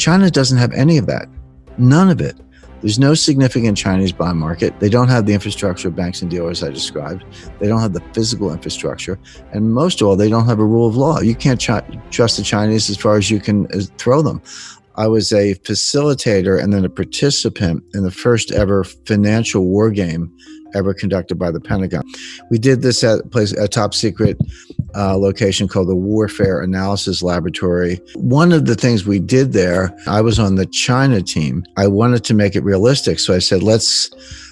China doesn't have any of that. None of it. There's no significant Chinese bond market. They don't have the infrastructure of banks and dealers I described. They don't have the physical infrastructure. And most of all, they don't have a rule of law. You can't trust the Chinese as far as you can throw them. I was a facilitator and then a participant in the first ever financial war game ever conducted by the Pentagon. We did this at a top secret location called the Warfare Analysis Laboratory. One of the things we did there, I was on the China team. I wanted to make it realistic. So I said, let's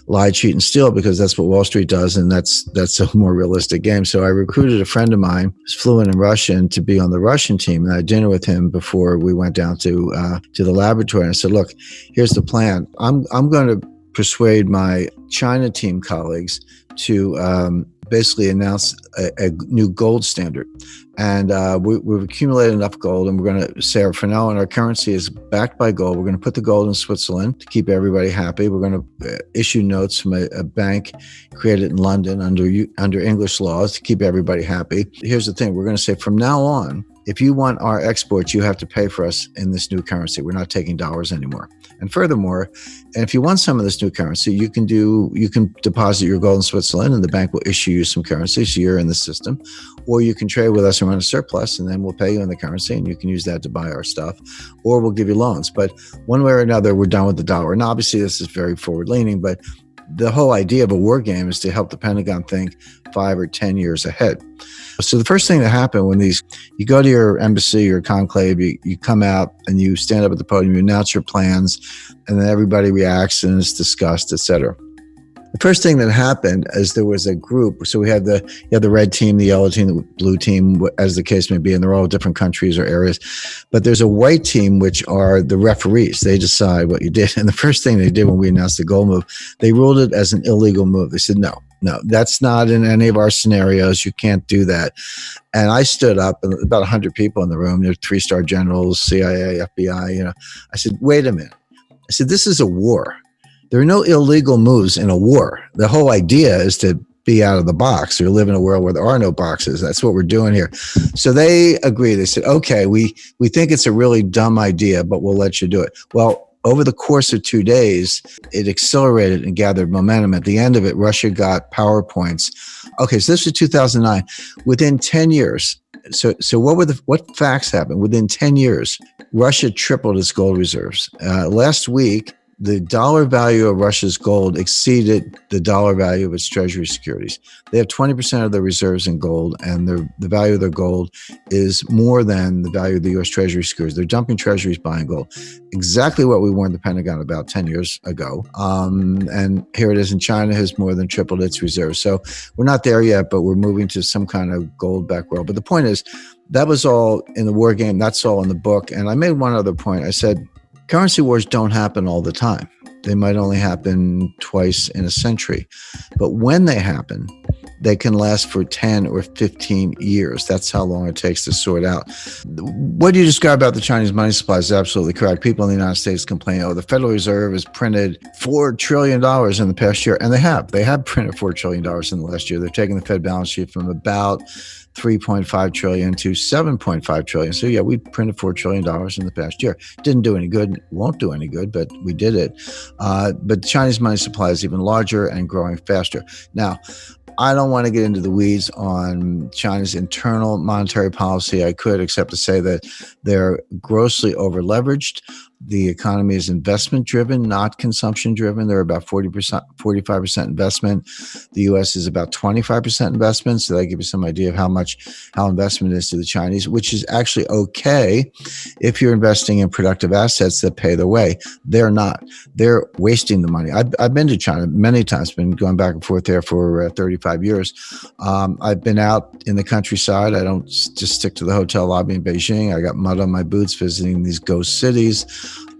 lie, cheat, and steal, because that's what Wall Street does. And that's a more realistic game. So I recruited a friend of mine who's fluent in Russian to be on the Russian team. And I had dinner with him before we went down to the laboratory. And I said, look, here's the plan. I'm going to persuade my China team colleagues to basically announce a new gold standard. And we've accumulated enough gold, and we're going to say for now on, our currency is backed by gold. We're going to put the gold in Switzerland to keep everybody happy. We're going to issue notes from a bank created in London under English laws to keep everybody happy. Here's the thing. We're going to say from now on, if you want our exports, you have to pay for us in this new currency. We're not taking dollars anymore. And furthermore, and if you want some of this new currency, you can deposit your gold in Switzerland and the bank will issue you some currency, so you're in the system. Or you can trade with us and run a surplus, and then we'll pay you in the currency and you can use that to buy our stuff, or we'll give you loans. But one way or another, we're done with the dollar. And obviously this is very forward leaning, but the whole idea of a war game is to help the Pentagon think 5 or 10 years ahead. So the first thing that happened when you go to your embassy or conclave, you come out and you stand up at the podium, you announce your plans, and then everybody reacts and it's discussed, et cetera. The first thing that happened is there was a group. So we had the red team, the yellow team, the blue team, as the case may be, and they're all different countries or areas. But there's a white team, which are the referees. They decide what you did. And the first thing they did when we announced the gold move, they ruled it as an illegal move. They said, no, that's not in any of our scenarios. You can't do that. And I stood up, and about 100 people in the room. There's 3-star generals, CIA, FBI. I said, wait a minute. I said, this is a war. There are no illegal moves in a war. The whole idea is to be out of the box or live in a world where there are no boxes. That's what we're doing here. So they agreed. They said, okay, we think it's a really dumb idea, but we'll let you do it. Well, over the course of 2 days, it accelerated and gathered momentum. At the end of it, Russia got PowerPoints. Okay, so this was 2009. Within 10 years, so what facts happened? Within 10 years, Russia tripled its gold reserves. Last week, the dollar value of Russia's gold exceeded the dollar value of its treasury securities. They have 20% of their reserves in gold, and the value of their gold is more than the value of the U.S. treasury securities. They're dumping treasuries, buying gold. Exactly what we warned the Pentagon about 10 years ago. And here it is, and China has more than tripled its reserves. So we're not there yet, but we're moving to some kind of gold-backed world. But the point is, that was all in the war game. That's all in the book. And I made one other point. I said, currency wars don't happen all the time. They might only happen twice in a century. But when they happen, they can last for 10 or 15 years. That's how long it takes to sort out. What you describe about the Chinese money supply is absolutely correct. People in the United States complain, the Federal Reserve has printed $4 trillion in the past year. And they have printed $4 trillion in the last year. They're taking the Fed balance sheet from about 3.5 trillion to 7.5 trillion. So yeah, we printed $4 trillion in the past year. Didn't do any good, won't do any good, but we did it. But Chinese money supply is even larger and growing faster. Now, I don't want to get into the weeds on China's internal monetary policy. I could, except to say that they're grossly over-leveraged. The economy is investment-driven, not consumption-driven. They're about 45% investment. The U.S. is about 25% investment. So that gives you some idea of how investment is to the Chinese, which is actually okay if you're investing in productive assets that pay the way. They're not. They're wasting the money. I've been to China many times, been going back and forth there for 35 years. I've been out in the countryside. I don't just stick to the hotel lobby in Beijing. I got mud on my boots visiting these ghost cities.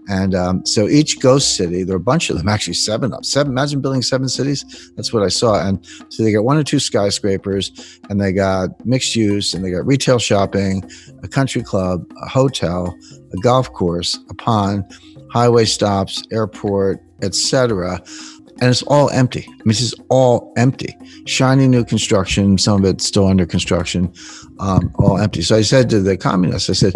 And so each ghost city, there are a bunch of them, actually seven. Imagine building 7 cities. That's what I saw. And so they got 1 or 2 skyscrapers, and they got mixed use, and they got retail shopping, a country club, a hotel, a golf course, a pond, highway stops, airport, etc. And it's all empty. I mean, it's just all empty. Shiny new construction, some of it's still under construction, all empty. So I said to the communists, I said,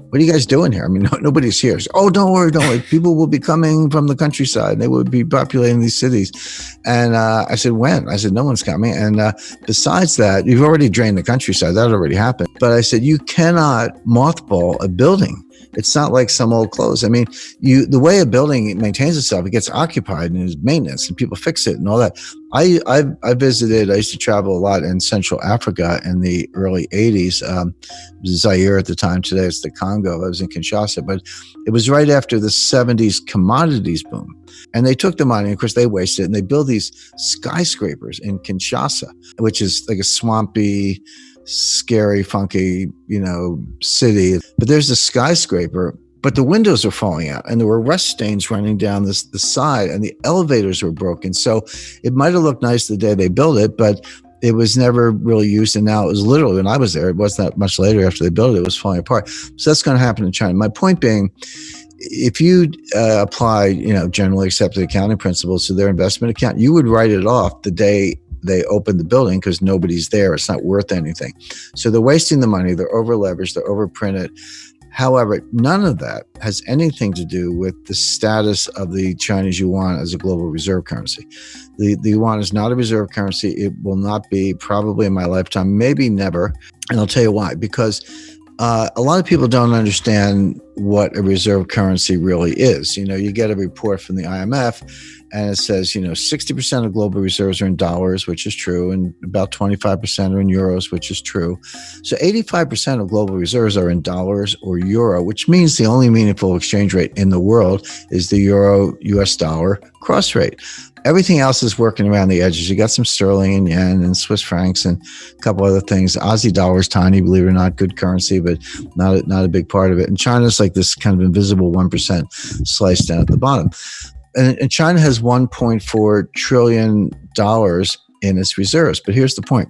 what are you guys doing here? I mean, nobody's here. So, oh, don't worry. People will be coming from the countryside and they will be populating these cities. And I said, when? I said, no one's coming. And besides that, you've already drained the countryside. That already happened. But I said, you cannot mothball a building. It's not like some old clothes. I mean, the way a building maintains itself, it gets occupied and there's maintenance and people fix it and all that. I visited, I used to travel a lot in Central Africa in the early 80s. Zaire at the time, today it's the Congo. I was in Kinshasa, but it was right after the 70s commodities boom. And they took the money, of course they wasted it, and they built these skyscrapers in Kinshasa, which is like a swampy, scary, funky, city. But there's a skyscraper, but the windows are falling out and there were rust stains running down the side and the elevators were broken. So it might have looked nice the day they built it, but it was never really used. And now it was literally, when I was there, it wasn't that much later after they built it, it was falling apart. So that's going to happen in China. My point being, if you apply, generally accepted accounting principles to their investment account, you would write it off the day they open the building because nobody's there. It's not worth anything. So they're wasting the money. They're over leveraged. They're overprinted. However, none of that has anything to do with the status of the Chinese yuan as a global reserve currency. The yuan is not a reserve currency. It will not be, probably in my lifetime, maybe never. And I'll tell you why. Because a lot of people don't understand what a reserve currency really is. You get a report from the IMF and it says, 60% of global reserves are in dollars, which is true, and about 25% are in euros, which is true. So 85% of global reserves are in dollars or euro, which means the only meaningful exchange rate in the world is the euro-US dollar cross rate. Everything else is working around the edges. You got some sterling and yen and Swiss francs and a couple other things. Aussie dollar is tiny, believe it or not, good currency, but not a big part of it. And China's like this kind of invisible 1% sliced down at the bottom. And China has $1.4 trillion in its reserves. But here's the point.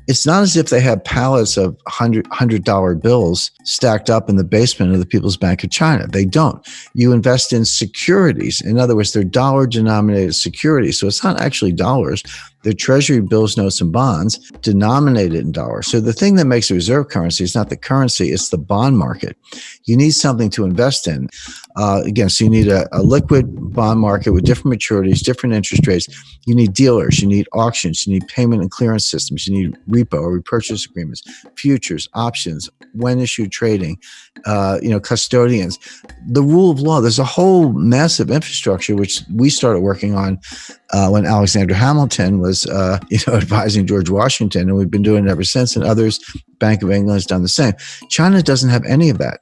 It's not as if they have pallets of $100 bills stacked up in the basement of the People's Bank of China. They don't. You invest in securities. In other words, they're dollar-denominated securities. So it's not actually dollars. They're treasury bills, notes, and bonds denominated in dollars. So the thing that makes a reserve currency is not the currency, it's the bond market. You need something to invest in. Again, so you need a liquid bond market with different maturities, different interest rates. You need dealers, you need auctions, you need payment and clearance systems, you need repo or repurchase agreements, futures, options, when issued trading, custodians. The rule of law, there's a whole massive infrastructure, which we started working on when Alexander Hamilton was, advising George Washington, and we've been doing it ever since. And others, Bank of England has done the same. China doesn't have any of that,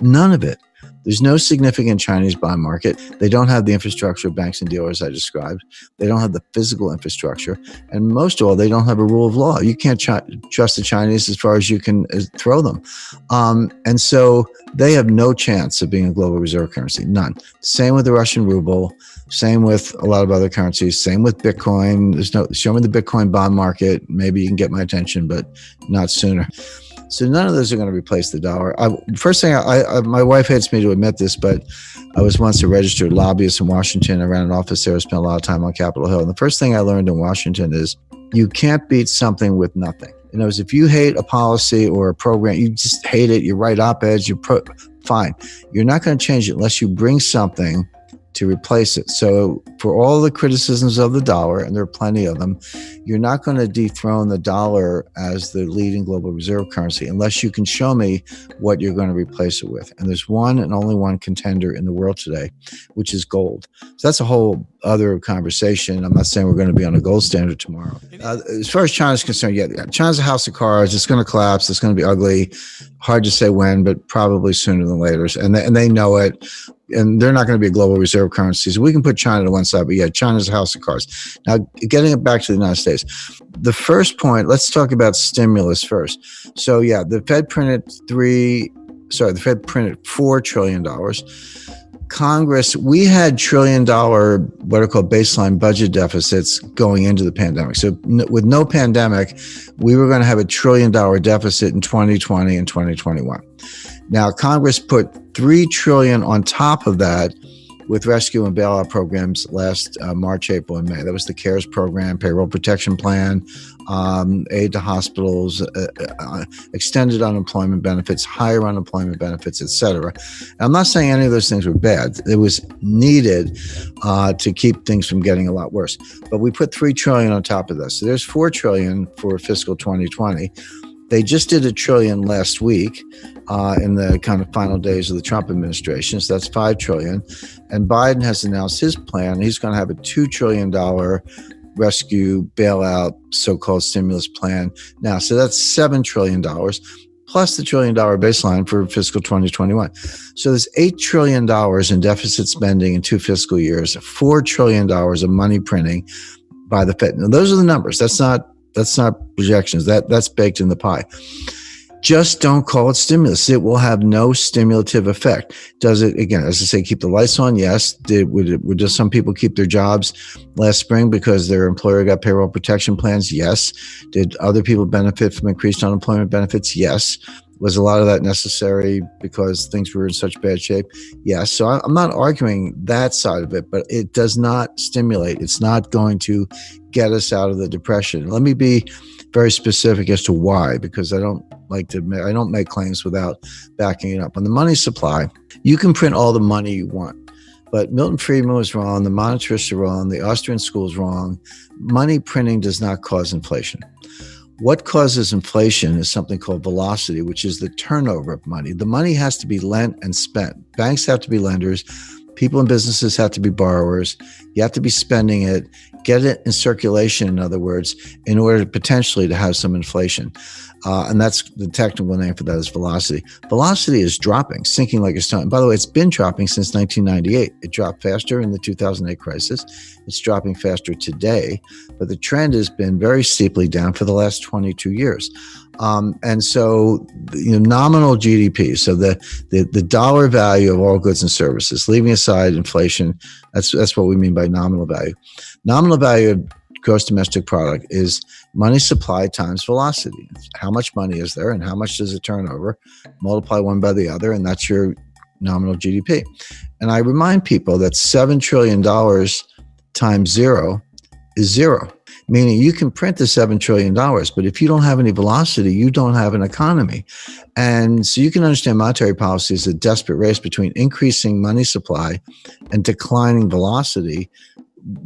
none of it. There's no significant Chinese bond market. They don't have the infrastructure of banks and dealers I described. They don't have the physical infrastructure. And most of all, they don't have a rule of law. You can't trust the Chinese as far as you can throw them. And so they have no chance of being a global reserve currency, none. Same with the Russian ruble, same with a lot of other currencies, same with Bitcoin. Show me the Bitcoin bond market. Maybe you can get my attention, but not sooner. So none of those are going to replace the dollar. First thing, my wife hates me to admit this, but I was once a registered lobbyist in Washington. I ran an office there. I spent a lot of time on Capitol Hill. And the first thing I learned in Washington is you can't beat something with nothing. In other words, if you hate a policy or a program, you just hate it, you write op-eds, fine. You're not going to change it unless you bring something to replace it. So for all the criticisms of the dollar, and there are plenty of them, you're not going to dethrone the dollar as the leading global reserve currency unless you can show me what you're going to replace it with. And there's one and only one contender in the world today, which is gold. So that's a whole other conversation. I'm not saying we're going to be on a gold standard tomorrow. As far as China's concerned, China's a house of cards. It's going to collapse. It's going to be ugly. Hard to say when, but probably sooner than later. And they know it. And they're not going to be a global reserve currency. So we can put China to one side, but China's a house of cards. Now, getting it back to the United States, the first point, let's talk about stimulus first. So the Fed printed $4 trillion. Congress, we had $1 trillion, what are called baseline budget deficits going into the pandemic. So with no pandemic, we were going to have $1 trillion deficit in 2020 and 2021. Now, Congress put $3 trillion on top of that with rescue and bailout programs last March, April, and May. That was the CARES program, payroll protection plan, aid to hospitals, extended unemployment benefits, higher unemployment benefits, etc. I'm not saying any of those things were bad. It was needed to keep things from getting a lot worse. But we put $3 trillion on top of this. So there's $4 trillion for fiscal 2020. They just did $1 trillion last week in the kind of final days of the Trump administration. So that's $5 trillion. And Biden has announced his plan. He's going to have a $2 trillion rescue bailout, so-called stimulus plan now. So that's $7 trillion plus the $1 trillion baseline for fiscal 2021. So there's $8 trillion in deficit spending in 2 fiscal years, $4 trillion of money printing by the Fed. Now, those are the numbers. That's not projections. That's baked in the pie. Just don't call it stimulus. It will have no stimulative effect. Does it, again, as I say, keep the lights on? Yes. Would just some people keep their jobs last spring because their employer got payroll protection plans? Yes. Did other people benefit from increased unemployment benefits? Yes. Was a lot of that necessary because things were in such bad shape? Yes. So I'm not arguing that side of it, but it does not stimulate. It's not going to get us out of the depression. Let me be very specific as to why, because I don't make claims without backing it up. On the money supply, you can print all the money you want, but Milton Friedman was wrong. The monetarists are wrong. The Austrian school is wrong. Money printing does not cause inflation. What causes inflation is something called velocity, which is the turnover of money. The money has to be lent and spent. Banks have to be lenders. People and businesses have to be borrowers. You have to be spending it, get it in circulation, in other words, in order to potentially to have some inflation. And that's the technical name for that is velocity. Velocity is dropping, sinking like a stone. And by the way, it's been dropping since 1998. It dropped faster in the 2008 crisis. It's dropping faster today, but the trend has been very steeply down for the last 22 years. And so, nominal GDP, so the dollar value of all goods and services, leaving aside inflation, that's what we mean by nominal value. Nominal value of gross domestic product is money supply times velocity. How much money is there and how much does it turn over? Multiply one by the other, and that's your nominal GDP. And I remind people that $7 trillion times zero is zero, meaning you can print the $7 trillion, but if you don't have any velocity, you don't have an economy. And so you can understand monetary policy is a desperate race between increasing money supply and declining velocity.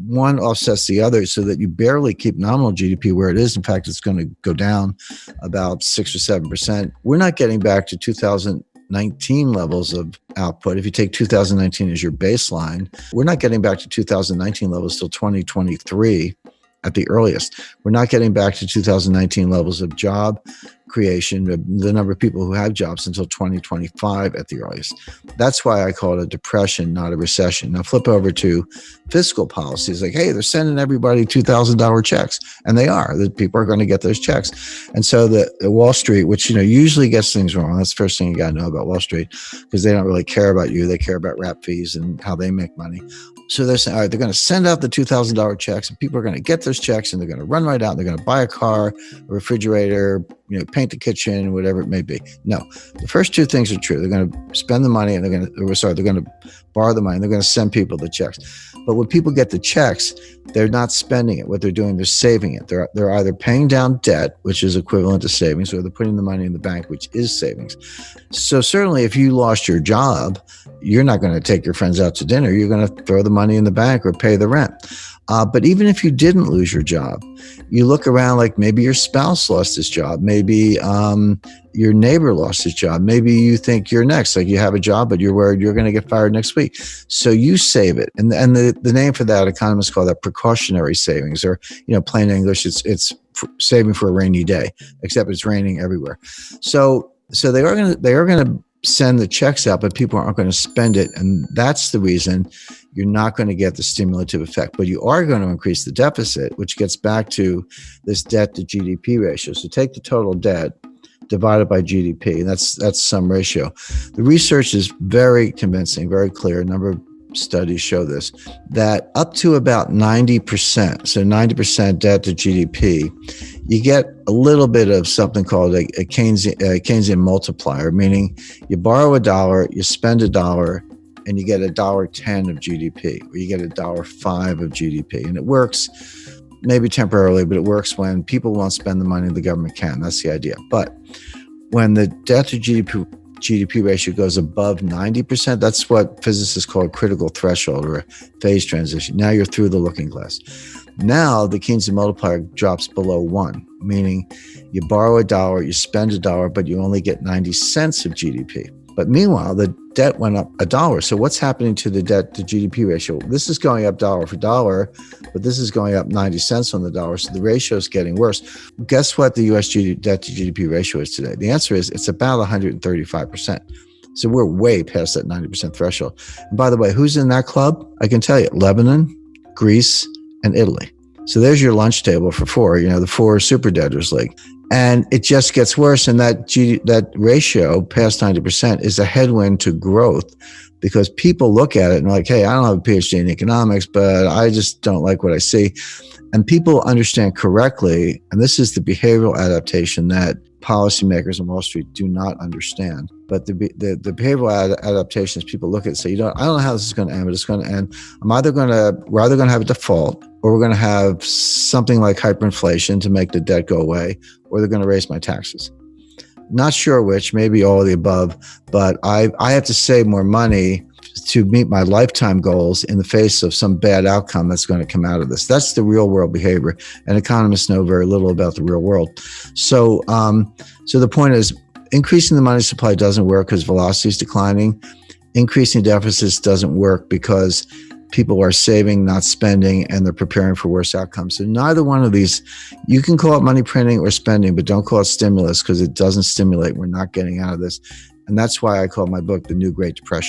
One offsets the other so that you barely keep nominal GDP where it is. In fact, it's going to go down about 6 or 7%. We're not getting back to 2019 levels of output. If you take 2019 as your baseline, we're not getting back to 2019 levels till 2023 at the earliest. We're not getting back to 2019 levels of job creation, the number of people who have jobs, until 2025 at the earliest. That's why I call it a depression, not a recession. Now flip over to fiscal policies. Like, hey, they're sending everybody $2,000 checks, and they are. The people are going to get those checks. And so the Wall Street, which usually gets things wrong. That's the first thing you got to know about Wall Street, because they don't really care about you. They care about rap fees and how they make money. So they're saying, all right, they're going to send out the $2,000 checks, and people are going to get those checks, and they're going to run right out. And they're going to buy a car, a refrigerator, paint the kitchen, whatever it may be. No, the first two things are true. They're going to spend the money, and they're going to borrow the money, and they're going to send people the checks. But when people get the checks, they're not spending it. What they're doing, they're saving it. They're either paying down debt, which is equivalent to savings, or they're putting the money in the bank, which is savings. So certainly if you lost your job, you're not going to take your friends out to dinner. You're going to throw the money in the bank or pay the rent. But even if you didn't lose your job, you look around, like maybe your spouse lost his job. Maybe your neighbor lost his job. Maybe you think you're next, like you have a job, but you're worried you're going to get fired next week. So you save it. And the name for that, economists call that precautionary savings, or, plain English, it's saving for a rainy day, except it's raining everywhere. So they are going to send the checks out, but people aren't going to spend it. And that's the reason you're not going to get the stimulative effect, but you are going to increase the deficit, which gets back to this debt to GDP ratio. So take the total debt divided by GDP. That's some ratio. The research is very convincing, very clear. A number of studies show this, that up to about 90%, so 90% debt to GDP, you get a little bit of something called a Keynesian multiplier, meaning you borrow $1, you spend $1, and you get $1.10 of GDP, or you get $1.05 of GDP. And it works maybe temporarily, but it works when people won't spend the money the government can. That's the idea. But when the debt to GDP ratio goes above 90%, that's what physicists call a critical threshold or a phase transition. Now you're through the looking glass. Now the Keynesian multiplier drops below 1, meaning you borrow $1, you spend $1, but you only get 90 cents of GDP. But meanwhile, the debt went up $1. So what's happening to the debt to GDP ratio? This is going up dollar for dollar, but this is going up 90 cents on the dollar. So the ratio is getting worse. Guess what the US debt to GDP ratio is today? The answer is it's about 135%. So we're way past that 90% threshold. And by the way, who's in that club? I can tell you, Lebanon, Greece, and Italy. So there's your lunch table for four, the four super debtors league. And it just gets worse. And that ratio past 90% is a headwind to growth, because people look at it and are like, hey, I don't have a PhD in economics, but I just don't like what I see. And people understand correctly, and this is the behavioral adaptation that policymakers on Wall Street do not understand. But the behavioral adaptations, people look at it and say, I don't know how this is going to end, but it's going to end. We're either going to have a default, or we're going to have something like hyperinflation to make the debt go away, or they're going to raise my taxes. Not sure which, maybe all of the above, but I have to save more money to meet my lifetime goals in the face of some bad outcome that's going to come out of this. That's the real world behavior, and economists know very little about the real world. So the point is, increasing the money supply doesn't work because velocity is declining. Increasing deficits doesn't work because people are saving, not spending, and they're preparing for worse outcomes. So neither one of these, you can call it money printing or spending, but don't call it stimulus, because it doesn't stimulate. We're not getting out of this. And that's why I call my book The New Great Depression.